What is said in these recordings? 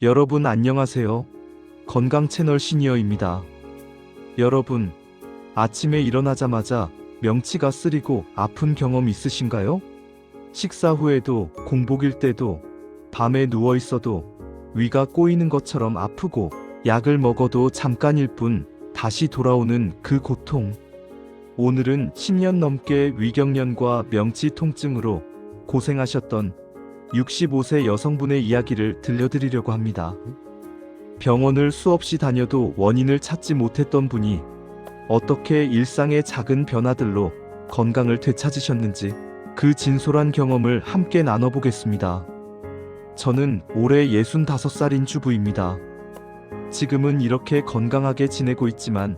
여러분 안녕하세요. 건강 채널 시니어입니다. 여러분, 아침에 일어나자마자 명치가 쓰리고 아픈 경험 있으신가요? 식사 후에도, 공복일 때도, 밤에 누워 있어도 위가 꼬이는 것처럼 아프고 약을 먹어도 잠깐일 뿐 다시 돌아오는 그 고통. 오늘은 10년 넘게 위경련과 명치 통증으로 고생하셨던 65세 여성분의 이야기를 들려드리려고 합니다. 병원을 수없이 다녀도 원인을 찾지 못했던 분이 어떻게 일상의 작은 변화들로 건강을 되찾으셨는지 그 진솔한 경험을 함께 나눠보겠습니다. 저는 올해 65살인 주부입니다. 지금은 이렇게 건강하게 지내고 있지만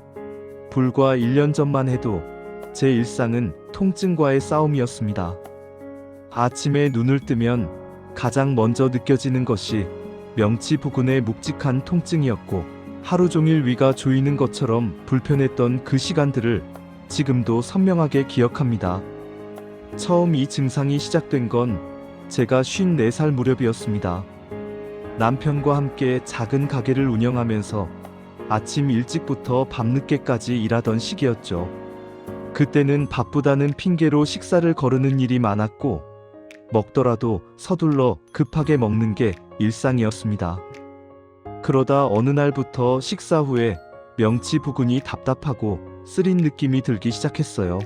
불과 1년 전만 해도 제 일상은 통증과의 싸움이었습니다. 아침에 눈을 뜨면 가장 먼저 느껴지는 것이 명치 부근의 묵직한 통증이었고 하루 종일 위가 조이는 것처럼 불편했던 그 시간들을 지금도 선명하게 기억합니다. 처음 이 증상이 시작된 건 제가 54살 무렵이었습니다. 남편과 함께 작은 가게를 운영하면서 아침 일찍부터 밤늦게까지 일하던 시기였죠. 그때는 바쁘다는 핑계로 식사를 거르는 일이 많았고 먹더라도 서둘러 급하게 먹는 게 일상이었습니다. 그러다 어느 날부터 식사 후에 명치 부근이 답답하고 쓰린 느낌이 들기 시작했어요.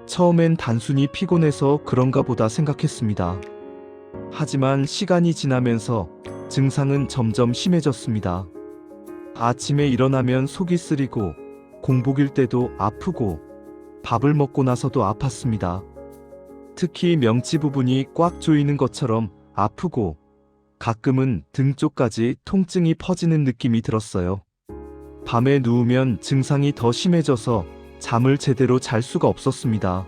처음엔 단순히 피곤해서 그런가 보다 생각했습니다. 하지만 시간이 지나면서 증상은 점점 심해졌습니다. 아침에 일어나면 속이 쓰리고 공복일 때도 아프고 밥을 먹고 나서도 아팠습니다. 특히 명치 부분이 꽉 조이는 것처럼 아프고 가끔은 등 쪽까지 통증이 퍼지는 느낌이 들었어요. 밤에 누우면 증상이 더 심해져서 잠을 제대로 잘 수가 없었습니다.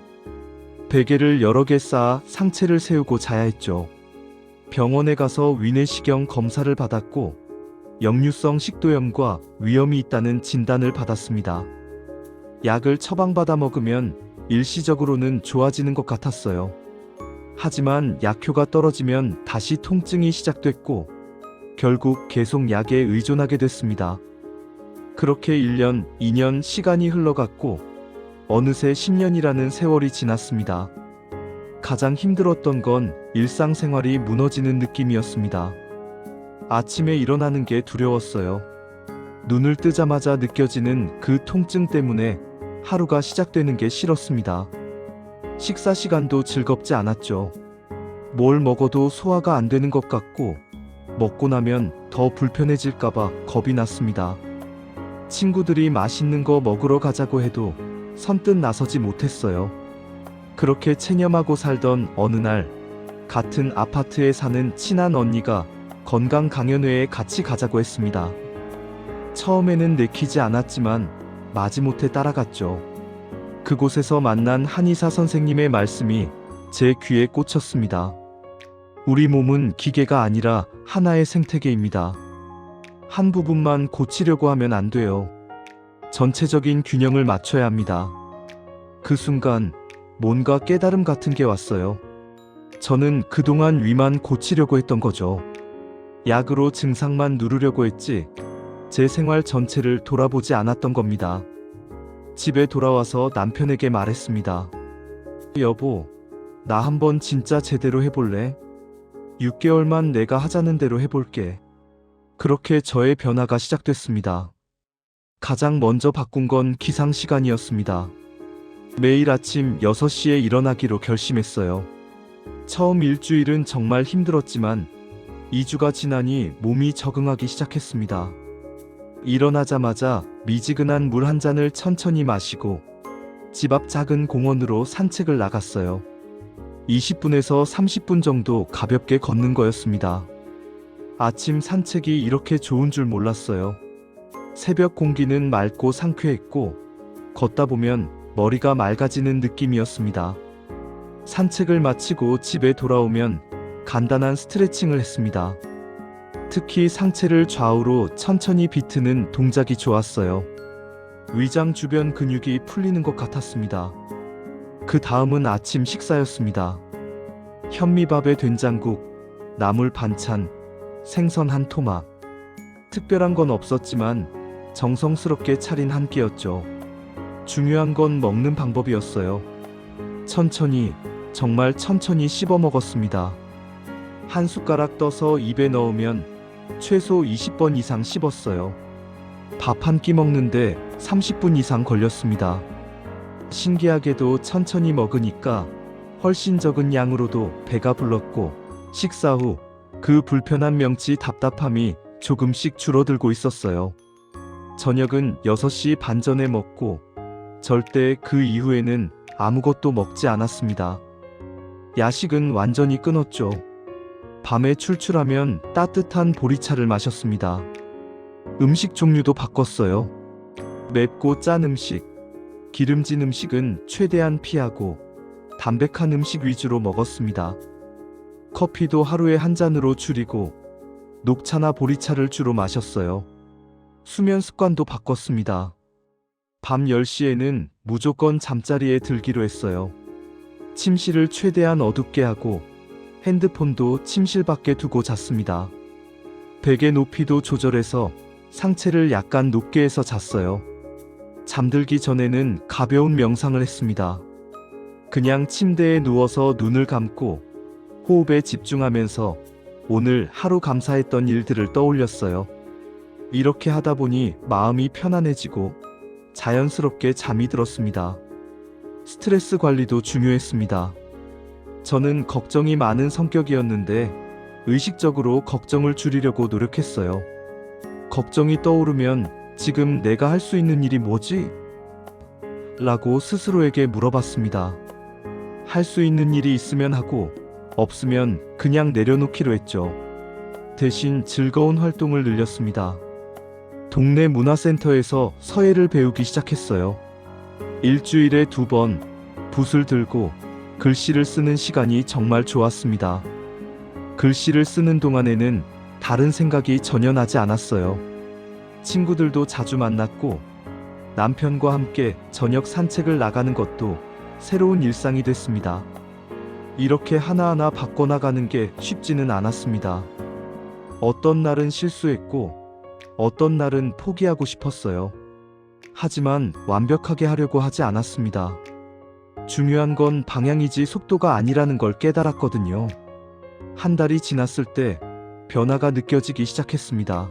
베개를 여러 개 쌓아 상체를 세우고 자야 했죠. 병원에 가서 위내시경 검사를 받았고 역류성 식도염과 위염이 있다는 진단을 받았습니다. 약을 처방받아 먹으면 일시적으로는 좋아지는 것 같았어요. 하지만 약효가 떨어지면 다시 통증이 시작됐고 결국 계속 약에 의존하게 됐습니다. 그렇게 1년, 2년 시간이 흘러갔고 어느새 10년이라는 세월이 지났습니다. 가장 힘들었던 건 일상생활이 무너지는 느낌이었습니다. 아침에 일어나는 게 두려웠어요. 눈을 뜨자마자 느껴지는 그 통증 때문에 하루가 시작되는 게 싫었습니다. 식사 시간도 즐겁지 않았죠. 뭘 먹어도 소화가 안 되는 것 같고 먹고 나면 더 불편해질까봐 겁이 났습니다. 친구들이 맛있는 거 먹으러 가자고 해도 선뜻 나서지 못했어요. 그렇게 체념하고 살던 어느 날 같은 아파트에 사는 친한 언니가 건강 강연회에 같이 가자고 했습니다. 처음에는 내키지 않았지만 마지못해 따라갔죠. 그곳에서 만난 한의사 선생님의 말씀이 제 귀에 꽂혔습니다. 우리 몸은 기계가 아니라 하나의 생태계입니다. 한 부분만 고치려고 하면 안 돼요. 전체적인 균형을 맞춰야 합니다. 그 순간 뭔가 깨달음 같은 게 왔어요. 저는 그동안 위만 고치려고 했던 거죠. 약으로 증상만 누르려고 했지 제 생활 전체를 돌아보지 않았던 겁니다. 집에 돌아와서 남편에게 말했습니다. 여보, 나 한번 진짜 제대로 해볼래? 6개월만 내가 하자는 대로 해볼게. 그렇게 저의 변화가 시작됐습니다. 가장 먼저 바꾼 건 기상 시간이었습니다. 매일 아침 6시에 일어나기로 결심했어요. 처음 일주일은 정말 힘들었지만 2주가 지나니 몸이 적응하기 시작했습니다. 일어나자마자 미지근한 물 한 잔을 천천히 마시고 집 앞 작은 공원으로 산책을 나갔어요. 20분에서 30분 정도 가볍게 걷는 거였습니다. 아침 산책이 이렇게 좋은 줄 몰랐어요. 새벽 공기는 맑고 상쾌했고 걷다 보면 머리가 맑아지는 느낌이었습니다. 산책을 마치고 집에 돌아오면 간단한 스트레칭을 했습니다. 특히 상체를 좌우로 천천히 비트는 동작이 좋았어요. 위장 주변 근육이 풀리는 것 같았습니다. 그 다음은 아침 식사였습니다. 현미밥에 된장국, 나물 반찬, 생선 한 토막. 특별한 건 없었지만 정성스럽게 차린 한 끼였죠. 중요한 건 먹는 방법이었어요. 천천히, 정말 천천히 씹어 먹었습니다. 한 숟가락 떠서 입에 넣으면 최소 20번 이상 씹었어요. 밥 한 끼 먹는데 30분 이상 걸렸습니다. 신기하게도 천천히 먹으니까 훨씬 적은 양으로도 배가 불렀고, 식사 후 그 불편한 명치 답답함이 조금씩 줄어들고 있었어요. 저녁은 6시 반 전에 먹고 절대 그 이후에는 아무것도 먹지 않았습니다. 야식은 완전히 끊었죠. 밤에 출출하면 따뜻한 보리차를 마셨습니다. 음식 종류도 바꿨어요. 맵고 짠 음식, 기름진 음식은 최대한 피하고 담백한 음식 위주로 먹었습니다. 커피도 하루에 한 잔으로 줄이고 녹차나 보리차를 주로 마셨어요. 수면 습관도 바꿨습니다. 밤 10시에는 무조건 잠자리에 들기로 했어요. 침실을 최대한 어둡게 하고 핸드폰도 침실 밖에 두고 잤습니다. 베개 높이도 조절해서 상체를 약간 높게 해서 잤어요. 잠들기 전에는 가벼운 명상을 했습니다. 그냥 침대에 누워서 눈을 감고 호흡에 집중하면서 오늘 하루 감사했던 일들을 떠올렸어요. 이렇게 하다 보니 마음이 편안해지고 자연스럽게 잠이 들었습니다. 스트레스 관리도 중요했습니다. 저는 걱정이 많은 성격이었는데 의식적으로 걱정을 줄이려고 노력했어요. 걱정이 떠오르면 지금 내가 할 수 있는 일이 뭐지? 라고 스스로에게 물어봤습니다. 할 수 있는 일이 있으면 하고 없으면 그냥 내려놓기로 했죠. 대신 즐거운 활동을 늘렸습니다. 동네 문화센터에서 서예를 배우기 시작했어요. 일주일에 2번 붓을 들고 글씨를 쓰는 시간이 정말 좋았습니다. 글씨를 쓰는 동안에는 다른 생각이 전혀 나지 않았어요. 친구들도 자주 만났고 남편과 함께 저녁 산책을 나가는 것도 새로운 일상이 됐습니다. 이렇게 하나하나 바꿔나가는 게 쉽지는 않았습니다. 어떤 날은 실수했고 어떤 날은 포기하고 싶었어요. 하지만 완벽하게 하려고 하지 않았습니다. 중요한 건 방향이지 속도가 아니라는 걸 깨달았거든요. 한 달이 지났을 때 변화가 느껴지기 시작했습니다.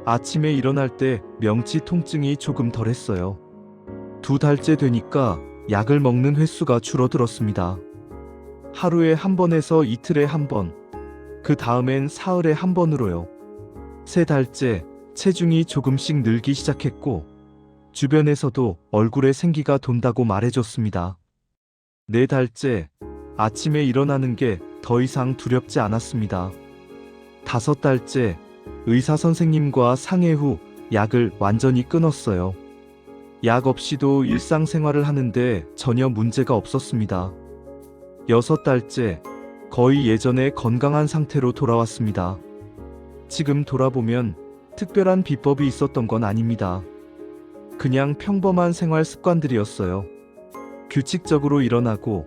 아침에 일어날 때 명치 통증이 조금 덜했어요. 2달째 되니까 약을 먹는 횟수가 줄어들었습니다. 하루에 1번에서 이틀에 1번, 그 다음엔 사흘에 1번으로요. 3달째 체중이 조금씩 늘기 시작했고 주변에서도 얼굴에 생기가 돈다고 말해줬습니다. 4달째 아침에 일어나는 게 더 이상 두렵지 않았습니다. 5달째 의사 선생님과 상의 후 약을 완전히 끊었어요. 약 없이도 일상생활을 하는데 전혀 문제가 없었습니다. 6달째 거의 예전의 건강한 상태로 돌아왔습니다. 지금 돌아보면 특별한 비법이 있었던 건 아닙니다. 그냥 평범한 생활 습관들이었어요. 규칙적으로 일어나고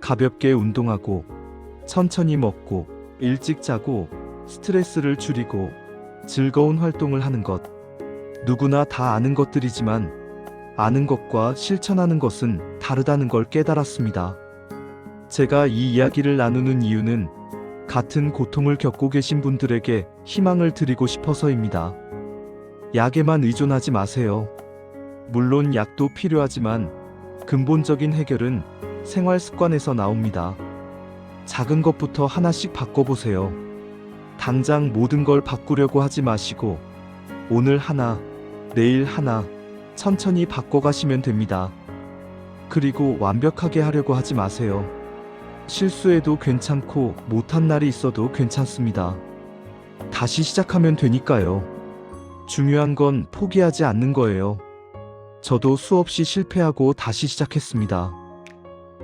가볍게 운동하고 천천히 먹고 일찍 자고 스트레스를 줄이고 즐거운 활동을 하는 것. 누구나 다 아는 것들이지만 아는 것과 실천하는 것은 다르다는 걸 깨달았습니다. 제가 이 이야기를 나누는 이유는 같은 고통을 겪고 계신 분들에게 희망을 드리고 싶어서입니다. 약에만 의존하지 마세요. 물론 약도 필요하지만 근본적인 해결은 생활 습관에서 나옵니다. 작은 것부터 하나씩 바꿔보세요. 당장 모든 걸 바꾸려고 하지 마시고 오늘 하나, 내일 하나 천천히 바꿔가시면 됩니다. 그리고 완벽하게 하려고 하지 마세요. 실수해도 괜찮고 못한 날이 있어도 괜찮습니다. 다시 시작하면 되니까요. 중요한 건 포기하지 않는 거예요. 저도 수없이 실패하고 다시 시작했습니다.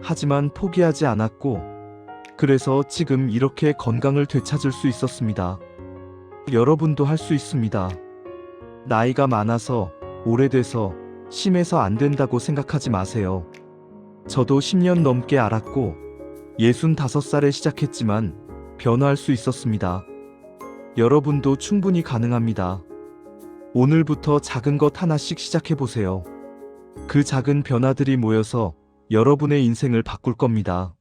하지만 포기하지 않았고 그래서 지금 이렇게 건강을 되찾을 수 있었습니다. 여러분도 할 수 있습니다. 나이가 많아서 오래돼서 심해서 안 된다고 생각하지 마세요. 저도 10년 넘게 앓았고 65살에 시작했지만 변화할 수 있었습니다. 여러분도 충분히 가능합니다. 오늘부터 작은 것 하나씩 시작해 보세요. 그 작은 변화들이 모여서 여러분의 인생을 바꿀 겁니다.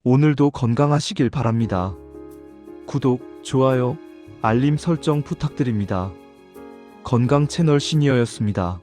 오늘도 건강하시길 바랍니다. 구독, 좋아요, 알림 설정 부탁드립니다. 건강 채널 시니어였습니다.